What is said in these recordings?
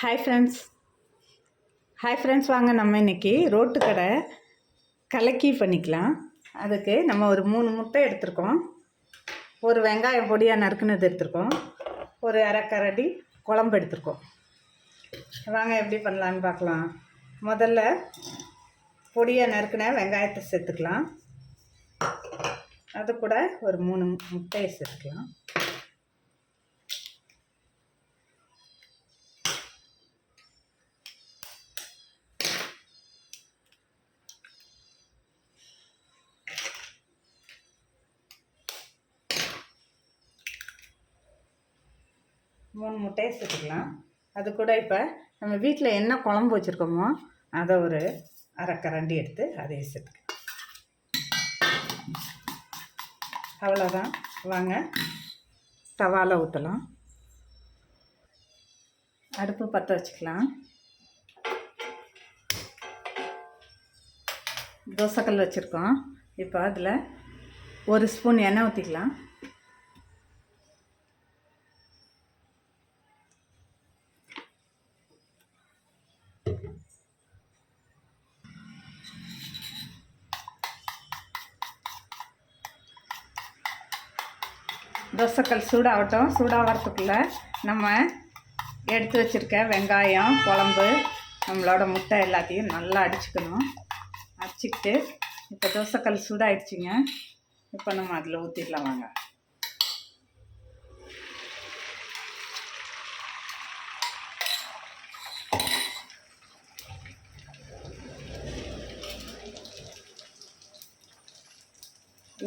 Hi friends வாங்க நம்ம இன்றைக்கி ரோட்டு கடை கலக்கி பண்ணிக்கலாம். அதுக்கு நம்ம ஒரு 3 முட்டை எடுத்துருக்கோம், ஒரு வெங்காயம் பொடியாக நறுக்குனது எடுத்துருக்கோம், ஒரு அரைக்கரண்டி குழம்பு எடுத்துருக்கோம். வாங்க எப்படி பண்ணலான்னு பார்க்கலாம். முதல்ல பொடியாக நறுக்குன வெங்காயத்தை சேர்த்துக்கலாம். அது கூட ஒரு 3 முட்டையை சேர்த்துக்கலாம். மூணு முட்டையை சேர்த்துக்கலாம். அது கூட இப்போ நம்ம வீட்டில் என்ன குழம்பு வச்சுருக்கோமோ அதை ஒரு அரைக்கரண்டி எடுத்து அதையே சேர்த்துக்கலாம். அவ்வளோதான். வாங்க தவாவில் ஊற்றலாம். அடுப்பு பற்ற வச்சுக்கலாம். தோசைக்கல் வச்சுருக்கோம். இப்போ அதில் ஒரு ஸ்பூன் எண்ணெய் ஊற்றிக்கலாம். தோசைக்கல் சூடாகட்டும். சூடாகிறதுக்குள்ளே நம்ம எடுத்து வச்சுருக்க வெங்காயம், குழம்பு, நம்மளோட முட்டை எல்லாத்தையும் நல்லா அடிச்சுக்கணும். அடிச்சுக்கிட்டு இப்போ தோசைக்கல் சூடாகிடுச்சிங்க. இப்போ நம்ம அதில் ஊற்றிடலாம். வாங்க.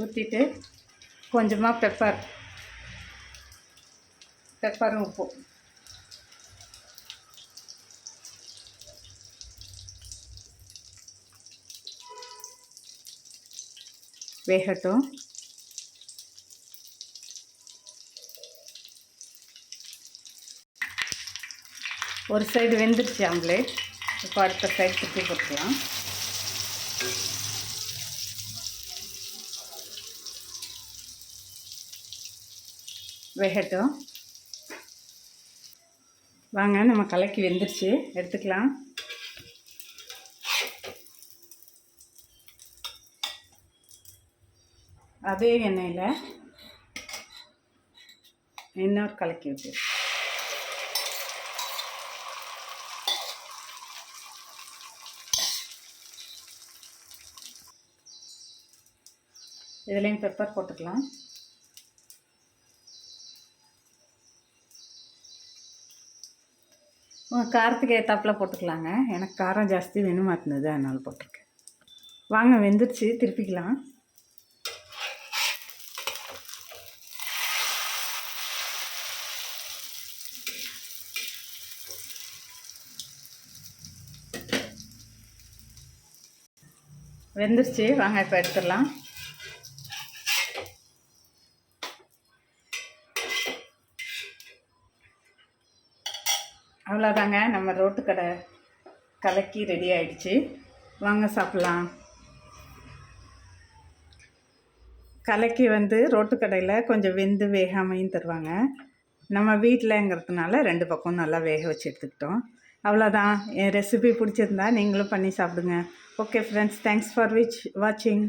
ஊற்றிட்டு கொஞ்சமாக பெப்பரும் உப்பு வேகட்டும். ஒரு சைடு வெந்துருச்சு ஆம்லேட். இப்போ அடுத்த சைடு திருப்பி போட்டுக்கலாம். வேகட்டும். வாங்க, நம்ம கலக்கி வெந்துருச்சு, எடுத்துக்கலாம். அதே எண்ணெயில் இன்னொரு கலக்கி விட்டு இதுலேயும் பெப்பர் போட்டுக்கலாம். காரத்துக்கு ஏற்றாப்பில் போட்டுக்கலாங்க. எனக்கு காரம் ஜாஸ்தி வேணும் மாற்றினது, அதனால் போட்டிருக்கேன். வாங்க, வெந்துருச்சு, திருப்பிக்கலாம். வெந்துருச்சு. வாங்க இப்போ எடுத்துடலாம். அவ்வளோதாங்க, நம்ம ரோட்டு கடை கலக்கி ரெடி ஆகிடுச்சு. வாங்க சாப்பிட்லாம். கலக்கி ரோட்டு கடையில் கொஞ்சம் வெந்து வேகாமையும் தருவாங்க. நம்ம வீட்டிலங்கிறதுனால 2 பக்கம் நல்லா வேக வச்சு எடுத்துக்கிட்டோம். அவ்வளோதான். என் ரெசிபி பிடிச்சிருந்தா நீங்களும் பண்ணி சாப்பிடுங்க. ஓகே ஃப்ரெண்ட்ஸ், தேங்க்ஸ் ஃபார் வாட்சிங்.